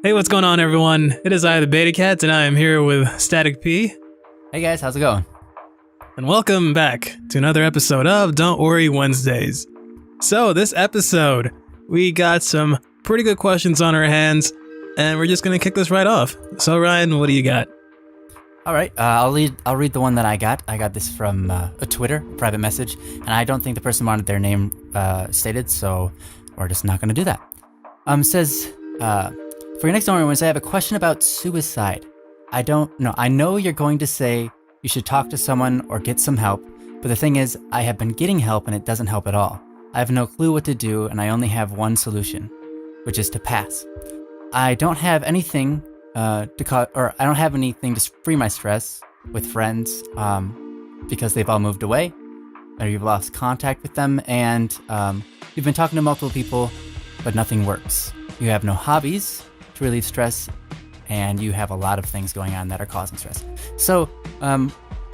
Hey, what's going on, everyone? It is I, the Beta Cat, and I am here with Static P. Hey guys, how's it going? And welcome back to another episode of Don't Worry Wednesdays. So, this episode, we got some pretty good questions on our hands, and we're just gonna kick this right off. So, Ryan, what do you got? All right, I'll read the one that I got. I got this from a Twitter private message, and I don't think the person wanted their name stated, so we're just not gonna do that. Says, for your next Don't Worry Wednesday, I have a question about suicide. I know you're going to say you should talk to someone or get some help, but the thing is, I have been getting help and it doesn't help at all. I have no clue what to do, and I only have one solution, which is to pass. I don't have anything I don't have anything to free my stress with friends because they've all moved away, or you've lost contact with them, and you've been talking to multiple people, but nothing works. You have no hobbies to relieve stress, and you have a lot of things going on that are causing stress. So,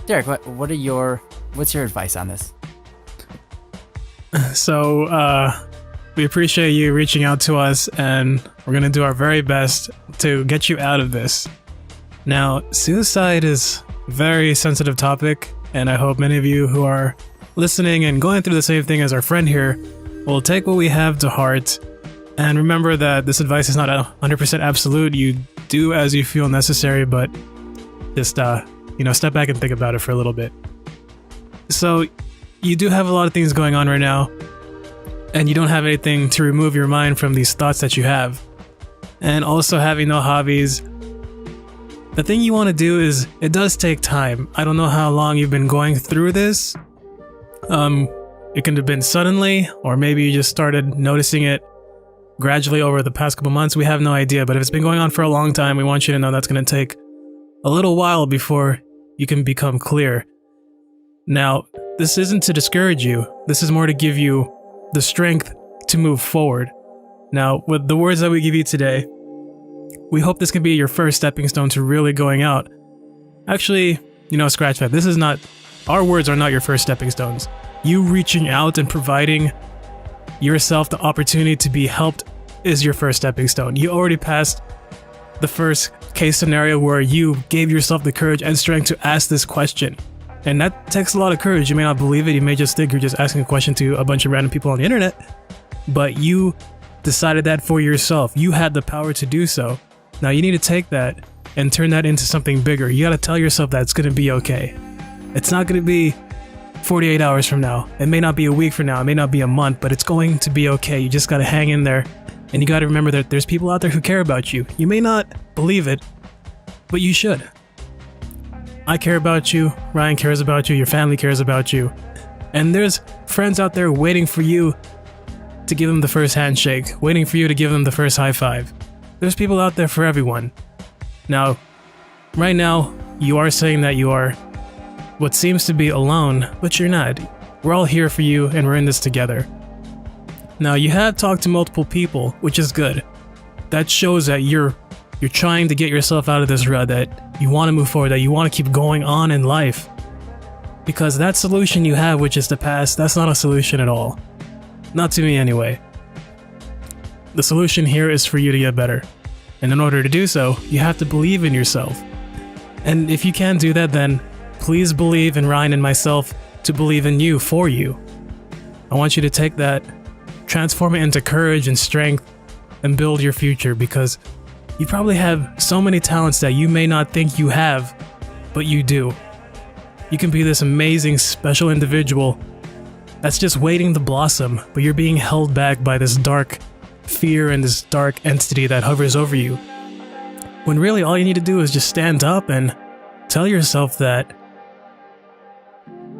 Derek, what's your advice on this? So, we appreciate you reaching out to us, and we're going to do our very best to get you out of this. Now, suicide is a very sensitive topic, and I hope many of you who are listening and going through the same thing as our friend here will take what we have to heart. And remember that this advice is not 100% absolute. You do as you feel necessary, but just, step back and think about it for a little bit. So, you do have a lot of things going on right now, and you don't have anything to remove your mind from these thoughts that you have. And also having no hobbies. The thing you want to do is, it does take time. I don't know how long you've been going through this. It could have been suddenly, or maybe you just started noticing it gradually over the past couple months. We have no idea, but if it's been going on for a long time, we want you to know that's going to take a little while before you can become clear. Now, this isn't to discourage you. This is more to give you the strength to move forward. Now, with the words that we give you today, we hope this can be your first stepping stone to really going out. Actually, scratch that. Our words are not your first stepping stones. You reaching out and providing yourself the opportunity to be helped is your first stepping stone. You already passed the first case scenario where you gave yourself the courage and strength to ask this question. And that takes a lot of courage. You may not believe it. You may just think you're just asking a question to a bunch of random people on the internet. But you decided that for yourself. You had the power to do so. Now you need to take that and turn that into something bigger. You got to tell yourself that it's going to be okay. It's not going to be 48 hours from now. It may not be a week from now. It may not be a month, but it's going to be okay. You just got to hang in there. And you got to remember that there's people out there who care about you. You may not believe it, but you should. I care about you. Ryan cares about you. Your family cares about you. And there's friends out there waiting for you to give them the first handshake, waiting for you to give them the first high five. There's people out there for everyone. Now, right now, you are saying that you are what seems to be alone, but you're not. We're all here for you, and we're in this together. Now, you have talked to multiple people, which is good. That shows that you're trying to get yourself out of this rut, that you want to move forward, that you want to keep going on in life. Because that solution you have, which is the past, that's not a solution at all. Not to me anyway. The solution here is for you to get better. And in order to do so, you have to believe in yourself. And if you can't do that, then please believe in Ryan and myself to believe in you for you. I want you to take that, transform it into courage and strength, and build your future, because you probably have so many talents that you may not think you have, but you do. You can be this amazing, special individual that's just waiting to blossom, but you're being held back by this dark fear and this dark entity that hovers over you. When really all you need to do is just stand up and tell yourself that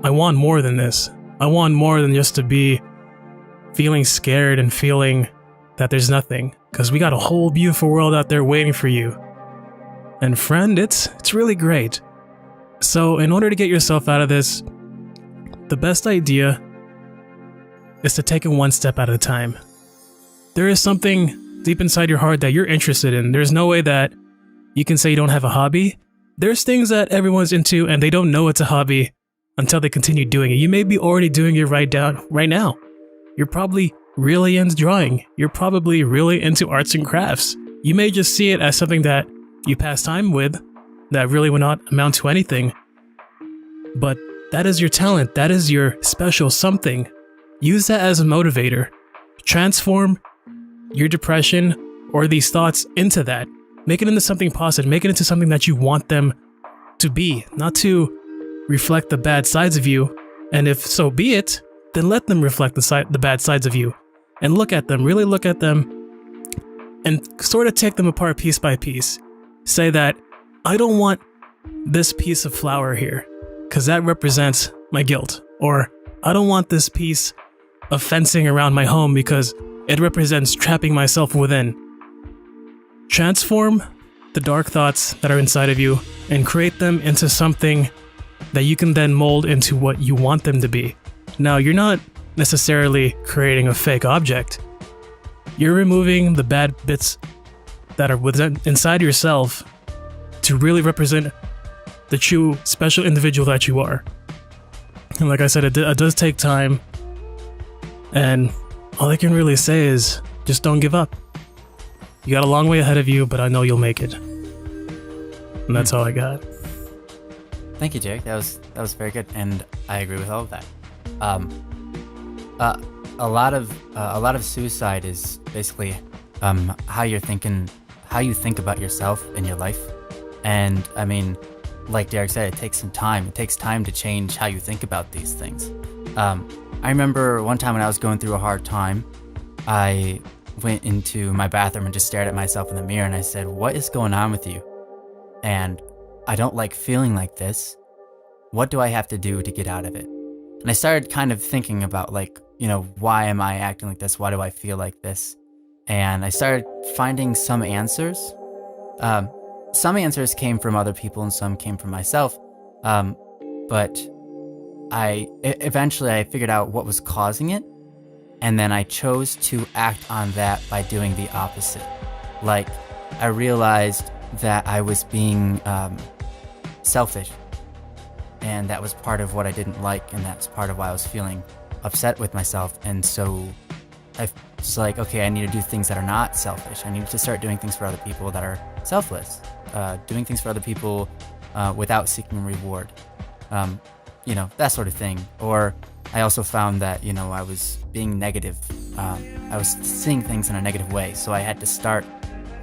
I want more than this. I want more than just to be feeling scared and feeling that there's nothing, because we got a whole beautiful world out there waiting for you. And friend, it's really great. So in order to get yourself out of this, the best idea is to take it one step at a time. There is something deep inside your heart that you're interested in. There's no way that you can say you don't have a hobby. There's things that everyone's into and they don't know it's a hobby until they continue doing it. You may be already doing it right now. You're probably really into drawing. You're probably really into arts and crafts. You may just see it as something that you pass time with that really will not amount to anything. But that is your talent. That is your special something. Use that as a motivator. Transform your depression or these thoughts into that. Make it into something positive. Make it into something that you want them to be, not to reflect the bad sides of you. And if so be it, then let them reflect the bad sides of you. And look at them, really look at them, and sort of take them apart piece by piece. Say that, I don't want this piece of flour here, because that represents my guilt. Or, I don't want this piece of fencing around my home because it represents trapping myself within. Transform the dark thoughts that are inside of you and create them into something that you can then mold into what you want them to be. Now, you're not necessarily creating a fake object. You're removing the bad bits that are within inside yourself to really represent the true special individual that you are. And like I said, it does take time. And all I can really say is just don't give up. You got a long way ahead of you, but I know you'll make it. And that's all I got. Thank you, Jake. That was very good, and I agree with all of that. A lot of suicide is basically how you think about yourself and your life. And I mean, like Derek said, it takes some time. It takes time to change how you think about these things. I remember one time when I was going through a hard time, I went into my bathroom and just stared at myself in the mirror, and I said, "What is going on with you? And I don't like feeling like this. What do I have to do to get out of it?" And I started kind of thinking about, like, why am I acting like this? Why do I feel like this? And I started finding some answers. Some answers came from other people and some came from myself. But eventually I figured out what was causing it. And then I chose to act on that by doing the opposite. Like, I realized that I was being selfish. And that was part of what I didn't like, and that's part of why I was feeling upset with myself. And so I was like, okay, I need to do things that are not selfish. I need to start doing things for other people that are selfless. Doing things for other people without seeking reward. That sort of thing. Or I also found that, I was being negative. I was seeing things in a negative way. So I had to start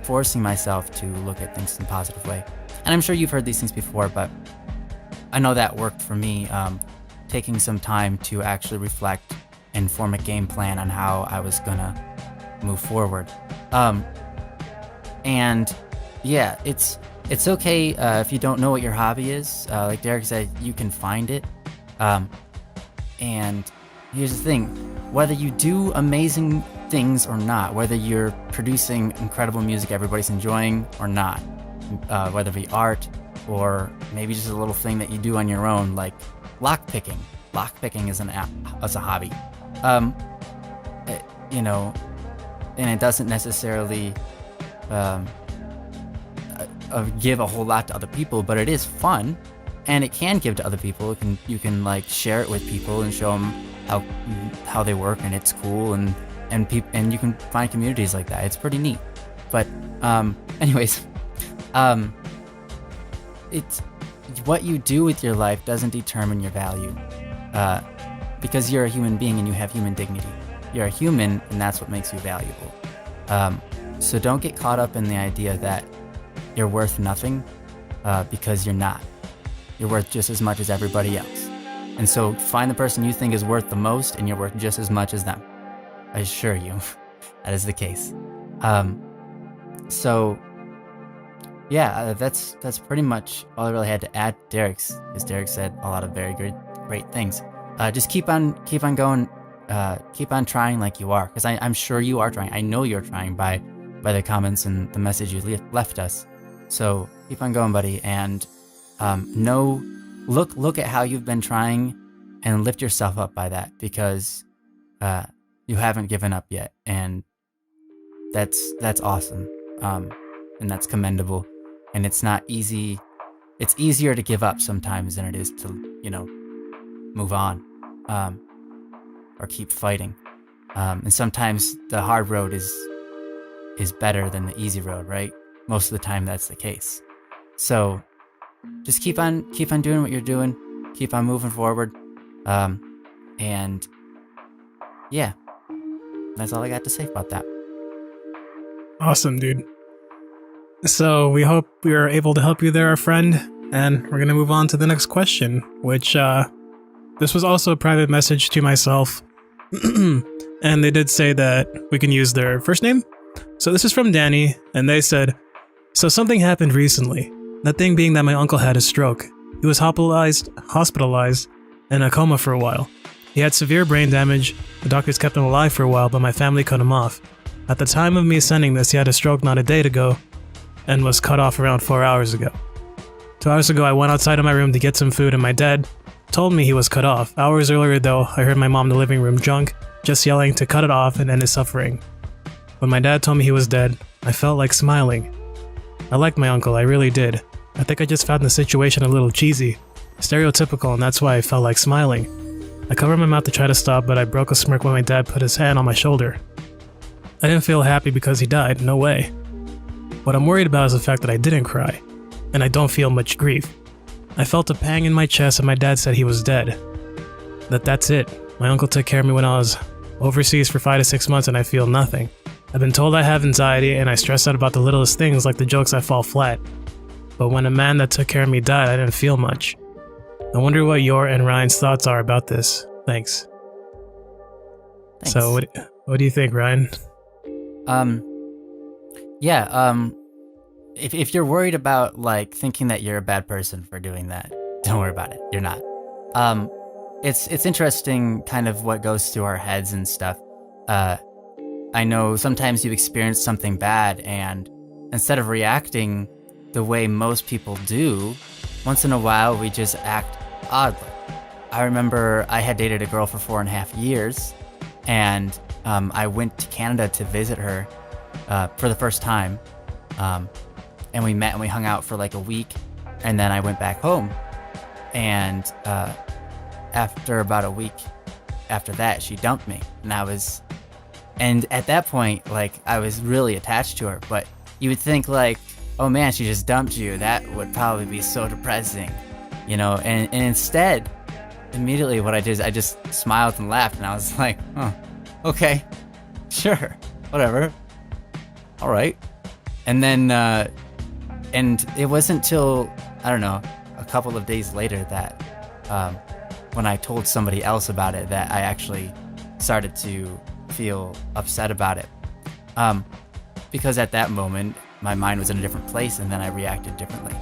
forcing myself to look at things in a positive way. And I'm sure you've heard these things before, but I know that worked for me, taking some time to actually reflect and form a game plan on how I was gonna move forward. And yeah, it's okay if you don't know what your hobby is. Like Derek said, you can find it. And here's the thing, whether you do amazing things or not, whether you're producing incredible music everybody's enjoying or not, whether it be art, or maybe just a little thing that you do on your own, like lockpicking. Lockpicking is a hobby. And it doesn't necessarily give a whole lot to other people, but it is fun, and it can give to other people. You can like share it with people and show them how they work, and it's cool, and you can find communities like that. It's pretty neat. But anyways, it's what you do with your life doesn't determine your value, because you're a human being and you have human dignity. You're a human, and that's what makes you valuable. So don't get caught up in the idea that you're worth nothing, because you're not. You're worth just as much as everybody else. And so find the person you think is worth the most, and you're worth just as much as them. I assure you, that is the case. So yeah, that's pretty much all I really had to add to Derek's, because Derek said a lot of very great things. Just keep on going, keep on trying like you are, because I'm sure you are trying. I know you're trying by the comments and the message you left us. So keep on going, buddy, and look at how you've been trying and lift yourself up by that, because you haven't given up yet, and that's awesome, and that's commendable. And it's not easy. It's easier to give up sometimes than it is to, move on, or keep fighting. And sometimes the hard road is is better than the easy road, right? Most of the time that's the case. So just keep on doing what you're doing, keep on moving forward. And yeah, that's all I got to say about that. Awesome, dude. So we hope we are able to help you there, our friend. And we're going to move on to the next question, which this was also a private message to myself. And they did say that we can use their first name. So this is from Danny, and they said, so something happened recently. That thing being that my uncle had a stroke. He was hospitalized in a coma for a while. He had severe brain damage. The doctors kept him alive for a while, but my family cut him off. At the time of me sending this, he had a stroke not a day ago and was cut off around 4 hours ago. 2 hours ago, I went outside of my room to get some food, and my dad told me he was cut off. Hours earlier, though, I heard my mom in the living room drunk, just yelling to cut it off and end his suffering. When my dad told me he was dead, I felt like smiling. I liked my uncle, I really did. I think I just found the situation a little cheesy, stereotypical, and that's why I felt like smiling. I covered my mouth to try to stop, but I broke a smirk when my dad put his hand on my shoulder. I didn't feel happy because he died, no way. What I'm worried about is the fact that I didn't cry, and I don't feel much grief. I felt a pang in my chest and my dad said he was dead. That's it. My uncle took care of me when I was overseas for 5 to 6 months and I feel nothing. I've been told I have anxiety and I stress out about the littlest things like the jokes I fall flat. But when a man that took care of me died, I didn't feel much. I wonder what your and Ryan's thoughts are about this. Thanks. So what do you think, Ryan? If you're worried about like thinking that you're a bad person for doing that, don't worry about it. You're not. It's interesting kind of what goes through our heads and stuff. I know sometimes you experience something bad and instead of reacting the way most people do, once in a while we just act oddly. I remember I had dated a girl for 4.5 years and I went to Canada to visit her for the first time. And we met and we hung out for like a week and then I went back home. And after about a week after that, she dumped me. And at that point, like I was really attached to her, but you would think like, oh man, she just dumped you. That would probably be so depressing, you know? And instead, immediately what I did is I just smiled and laughed and I was like, oh, okay, sure, whatever. All right. And then, and it wasn't till, I don't know, a couple of days later that when I told somebody else about it that I actually started to feel upset about it. Because at that moment, my mind was in a different place and then I reacted differently.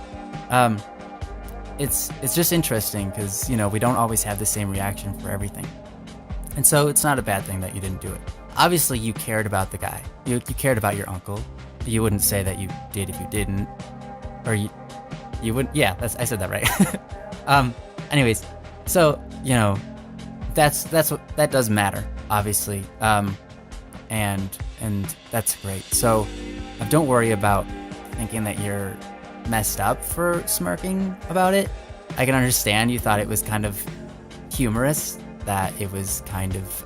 It's just interesting because, you know, we don't always have the same reaction for everything. And so it's not a bad thing that you didn't do it. Obviously, you cared about the guy. You cared about your uncle. You wouldn't say that you did if you didn't. Or you wouldn't. Yeah, I said that right. Anyways, so, you know, that does matter, obviously. And that's great. So don't worry about thinking that you're messed up for smirking about it. I can understand you thought it was kind of humorous, that it was kind of,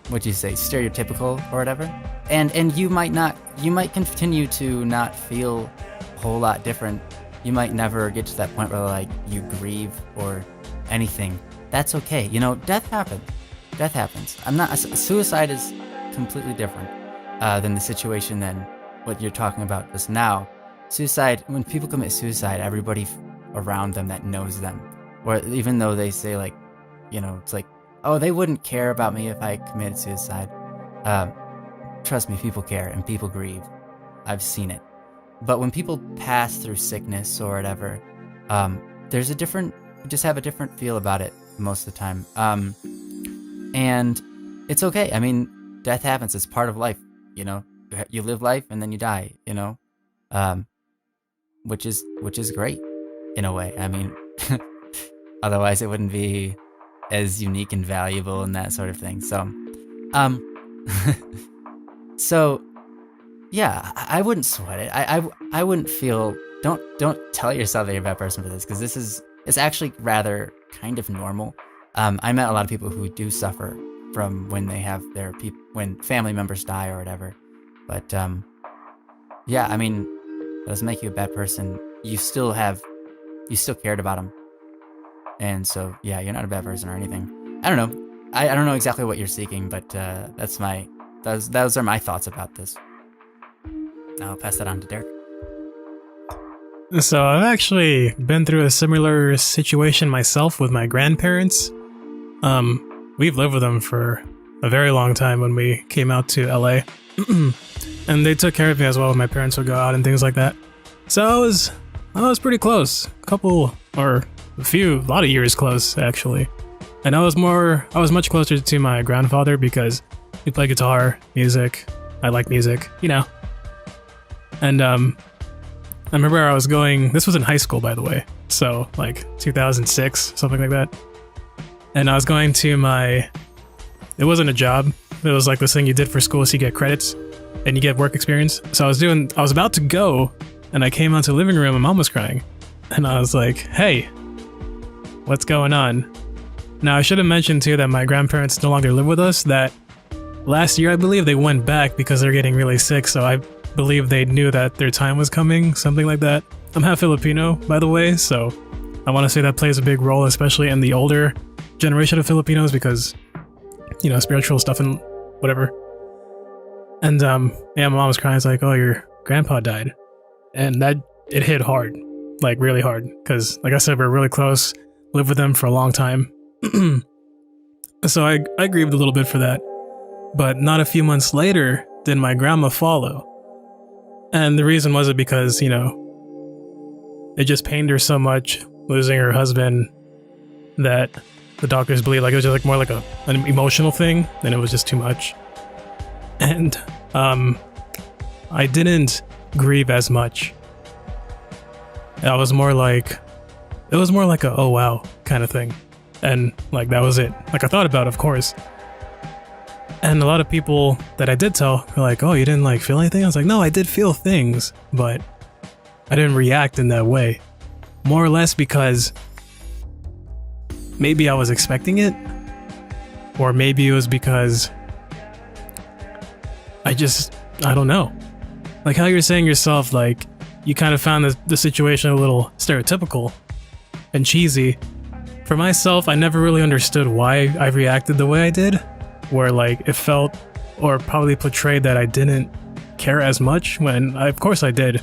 what'd you say, stereotypical or whatever. And you might continue to not feel a whole lot different. You might never get to that point where like you grieve or anything. That's okay. You know, death happens. Suicide is completely different than the situation than what you're talking about just now. Suicide, when people commit suicide, everybody around them that knows them, or even though they say like, you know, it's like, oh, they wouldn't care about me if I committed suicide. Trust me, people care and people grieve. I've seen it. But when people pass through sickness or whatever, you just have a different feel about it most of the time. And it's okay. I mean, death happens. It's part of life, you know. You live life and then you die, you know, which is great in a way. I mean, otherwise it wouldn't be as unique and valuable and that sort of thing. So, so yeah, I wouldn't sweat it. I wouldn't feel. Don't tell yourself that you're a bad person for this, because it's actually rather kind of normal. I met a lot of people who do suffer from when they have their when family members die or whatever. But yeah, I mean, that doesn't make you a bad person. You still cared about them, and so yeah, you're not a bad person or anything. I don't know. I don't know exactly what you're seeking, but those are my thoughts about this. I'll pass that on to Derek. So I've actually been through a similar situation myself with my grandparents. We've lived with them for a very long time when we came out to LA. And they took care of me as well when my parents would go out and things like that. So I was pretty close. A lot of years close, actually. And I was much closer to my grandfather because we play guitar, music. I like music, you know. And I remember I was this was in high school, by the way. So like 2006, something like that. And I was going to it wasn't a job. It was like this thing you did for school so you get credits and you get work experience. So I was about to go and I came out to the living room and Mom was crying. And I was like, hey, what's going on? Now I should have mentioned too that my grandparents no longer live with us, that last year I believe they went back because they're getting really sick. So I believe they knew that their time was coming, something like that. I'm half Filipino, by the way, so I want to say that plays a big role, especially in the older generation of Filipinos because, you know, spiritual stuff and whatever. And yeah, my mom was crying. It's like, oh, your grandpa died. And it hit hard, like really hard. Because like I said, we're really close, lived with them for a long time. So I grieved a little bit for that. But not a few months later did my grandma follow. And the reason was because, you know, it just pained her so much losing her husband that the doctors believe like it was just like more like an emotional thing, and it was just too much. And I didn't grieve as much. It was more like a oh wow kind of thing. And like that was it. Like I thought about it, of course. And a lot of people that I did tell were like, oh, you didn't like feel anything? I was like, no, I did feel things, but I didn't react in that way. More or less because maybe I was expecting it, or maybe it was because I don't know. Like how you're saying yourself, like you kind of found the situation a little stereotypical and cheesy. For myself, I never really understood why I reacted the way I did, where like it felt or probably portrayed that I didn't care as much when of course I did.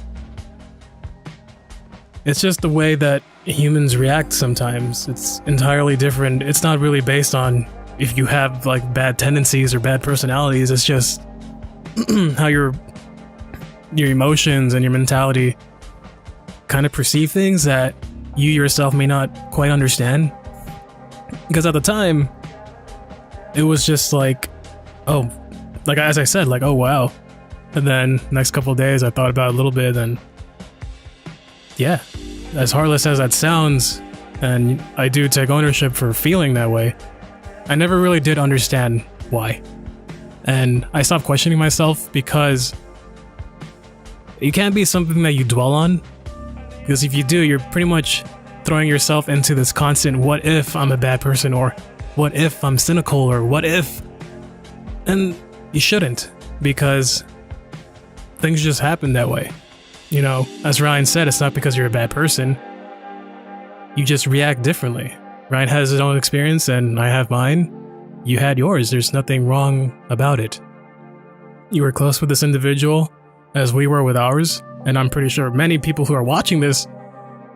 It's just the way that humans react sometimes. It's entirely different. It's not really based on if you have like bad tendencies or bad personalities. It's just how your emotions and your mentality kind of perceive things that you yourself may not quite understand. Because at the time, it was just like, oh, like as I said, like, oh wow. And then next couple of days I thought about it a little bit, and yeah, as heartless as that sounds, and I do take ownership for feeling that way, I never really did understand why. And I stopped questioning myself because it can't be something that you dwell on. Because if you do, you're pretty much throwing yourself into this constant what if I'm a bad person, or what if I'm cynical, or what if. And you shouldn't, because things just happen that way. You know, as Ryan said, it's not because you're a bad person. You just react differently. Ryan has his own experience and I have mine. You had yours. There's nothing wrong about it. You were close with this individual as we were with ours, and I'm pretty sure many people who are watching this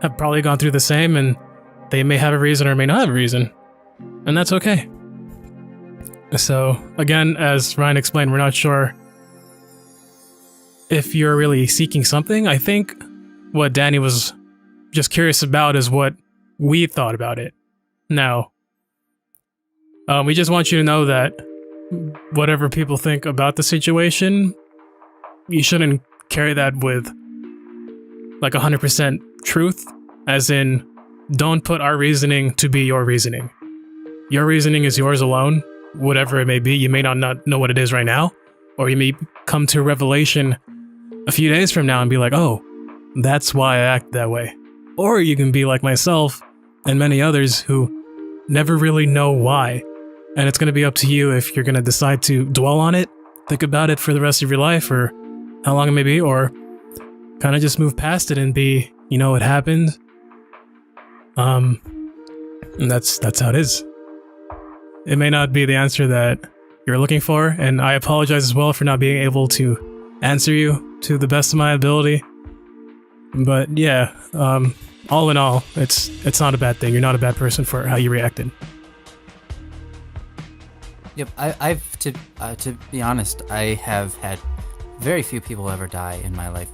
have probably gone through the same, and they may have a reason or may not have a reason. And that's okay. So, again, as Ryan explained, we're not sure if you're really seeking something. I think what Danny was just curious about is what we thought about it. Now, we just want you to know that whatever people think about the situation, you shouldn't carry that with like 100% truth, as in, don't put our reasoning to be your reasoning. Your reasoning is yours alone, whatever it may be. You may not know what it is right now, or you may come to a revelation a few days from now and be like, oh, that's why I act that way. Or you can be like myself and many others who never really know why, And it's going to be up to you if you're going to decide to dwell on it, think about it for the rest of your life, or how long it may be, or kind of just move past it and be, it happened. And that's how it is. It may not be the answer that you're looking for, and I apologize as well for not being able to answer you to the best of my ability. But yeah, all in all, it's not a bad thing. You're not a bad person for how you reacted. Yep, I've to be honest, I have had very few people ever die in my life,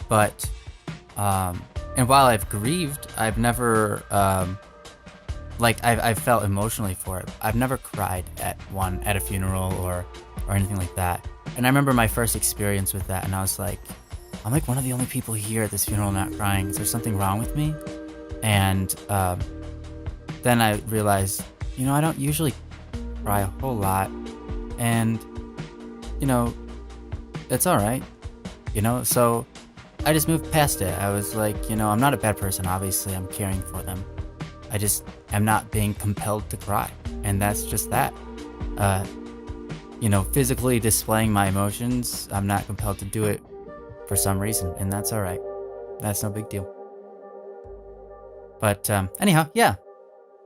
but and while I've grieved, I've never I've felt emotionally for it. I've never cried at a funeral or anything like that. And I remember my first experience with that, and I was like, I'm like one of the only people here at this funeral not crying. Is there something wrong with me? And then I realized, I don't usually cry a whole lot, and it's all right, so I just moved past it. I was like, I'm not a bad person. Obviously, I'm caring for them. I just am not being compelled to cry, and that's just that. Physically displaying my emotions, I'm not compelled to do it for some reason, and that's all right. That's no big deal. But anyhow, yeah.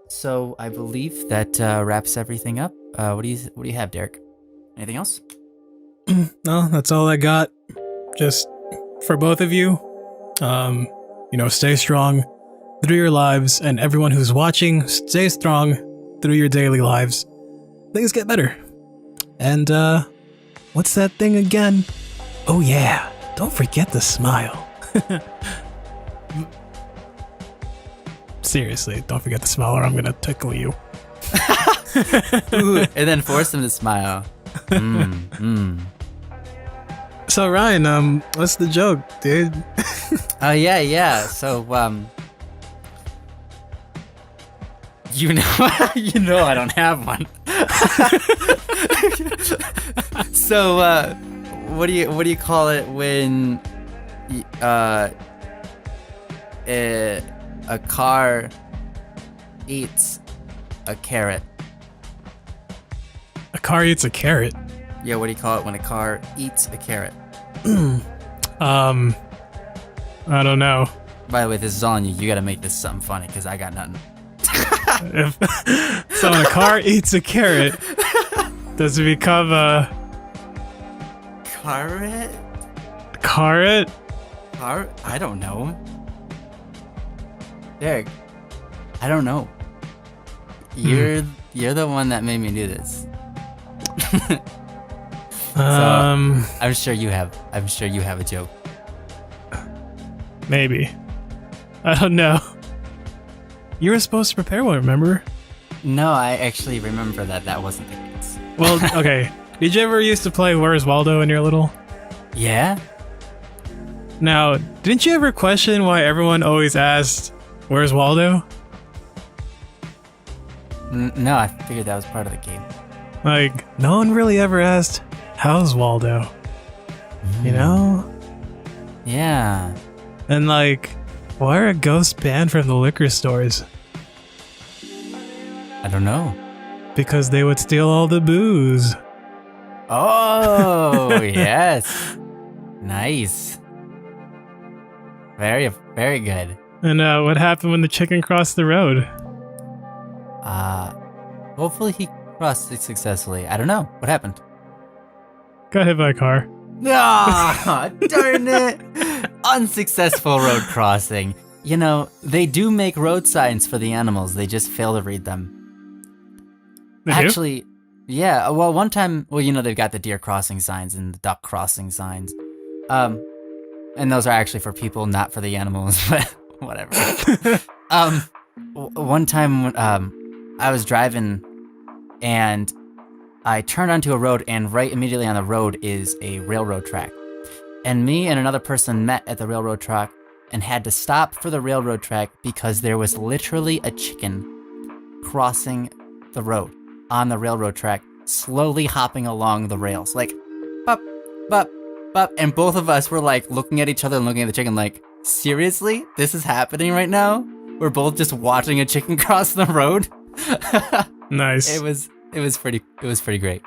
So I believe that wraps everything up. What do you have, Derek? Anything else? No, that's all I got. Just for both of you, stay strong through your lives, and everyone who's watching, stay strong through your daily lives. Things get better. And what's that thing again? Oh yeah, don't forget the smile. Seriously, don't forget to smile or I'm gonna tickle you. Ooh, and then force him to smile. So Ryan, what's the joke, dude? Yeah. So, I don't have one. So, what do you call it when a car eats a carrot? A car eats a carrot? Yeah, what do you call it when a car eats a carrot? I don't know. By the way, this is all on you. You gotta make this something funny, because I got nothing. So when a car eats a carrot, does it become a... Carrot? Carrot? I don't know. Derek, I don't know. You're the one that made me do this. So, I'm sure you have a joke. Maybe. I don't know. You were supposed to prepare one, remember? No, I actually remember that wasn't the case. Well, okay. Did you ever used to play Where's Waldo when you were little? Yeah? Now, didn't you ever question why everyone always asked, Where's Waldo? No, I figured that was part of the game. Like, no one really ever asked, how's Waldo? You know? Yeah. And like, why are a ghost banned from the liquor stores? I don't know. Because they would steal all the booze. Oh, yes. Nice. Very, very good. And what happened when the chicken crossed the road? Hopefully he crossed it successfully. I don't know. What happened? Got hit by a car. Ah, darn it. Unsuccessful road crossing. You know, they do make road signs for the animals. They just fail to read them. They do? Actually, yeah. Well, one time, they've got the deer crossing signs and the duck crossing signs. And those are actually for people, not for the animals, but whatever. One time, I was driving and I turned onto a road, and right immediately on the road is a railroad track. And me and another person met at the railroad track and had to stop for the railroad track because there was literally a chicken crossing the road on the railroad track, slowly hopping along the rails, like, bop, bop, bop. And both of us were like looking at each other and looking at the chicken like, seriously? This is happening right now? We're both just watching a chicken cross the road? Nice. It was pretty great.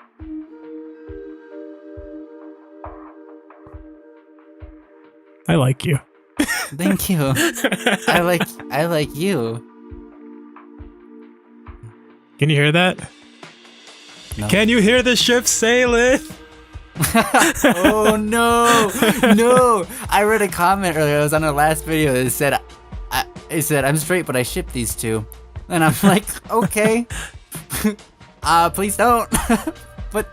I like you. Thank you. I like you. Can you hear that? No. Can you hear the ship sailing? Oh no! I read a comment earlier. It was on our last video. It said, "I'm straight, but I ship these two," and I'm like, okay, please don't. But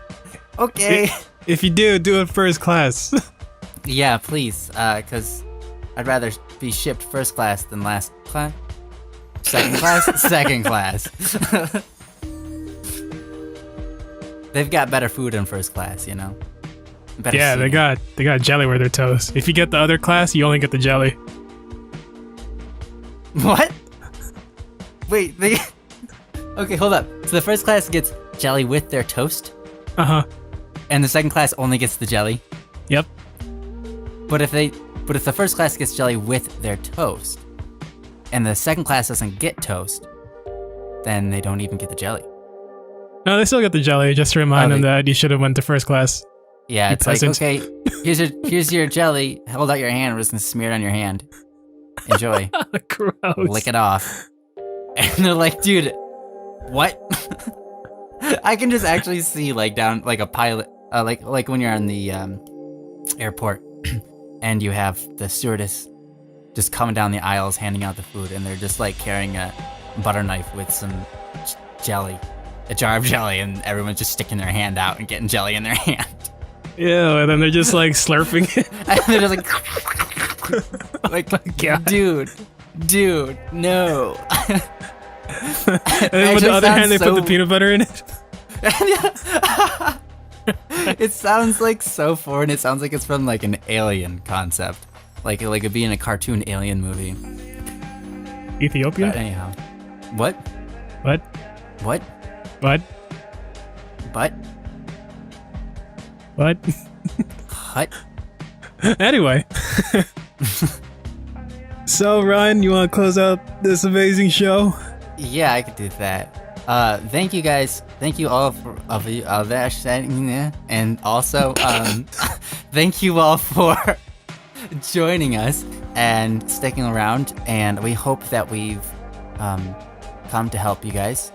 okay. If you do it first class. Yeah, please, because I'd rather be shipped first class than last class. Second class, second class. They've got better food in first class, you know. Better Yeah, seating. they got jelly where they're toast. If you get the other class, you only get the jelly. What? Wait, okay, hold up. So the first class gets jelly with their toast, and the second class only gets the jelly. Yep. But if the first class gets jelly with their toast, and the second class doesn't get toast, then they don't even get the jelly. No, they still get the jelly, just to remind them they- that you should have went to first class. Yeah, You it's like, peasant. okay, here's your jelly. Hold out your hand. We're just gonna smear it on your hand. Enjoy. Gross. Lick it off. And they're like, dude, what? I can just actually see like down like a pilot, like when you're on the airport, and you have the stewardess just coming down the aisles handing out the food, and they're just like carrying a butter knife with some jelly, a jar of jelly, and everyone's just sticking their hand out and getting jelly in their hand. Ew, and then they're just like slurping it. And they're just like, God. dude, no. And then with the other hand, they put the peanut butter in it. It sounds like so foreign. It sounds like it's from like an alien concept, like it'd be in a cartoon alien movie. Ethiopia? But anyhow, what? What? What? What? But? What? What? Anyway. So, Ryan, you want to close out this amazing show? Yeah, I could do that. Thank you guys. Thank you all for and also thank you all for joining us and sticking around. And we hope that we've come to help you guys.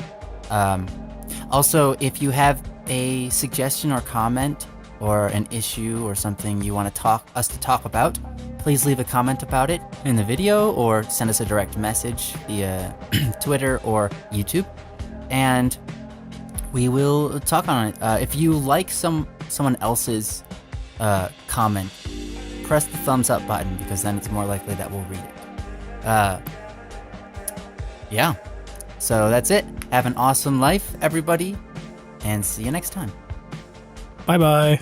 Also, if you have a suggestion or comment or an issue or something you want to talk about, please leave a comment about it in the video or send us a direct message via Twitter or YouTube, and we will talk on it. If you like someone else's comment, press the thumbs up button, because then it's more likely that we'll read it. Yeah. So that's it. Have an awesome life, everybody, and see you next time. Bye-bye.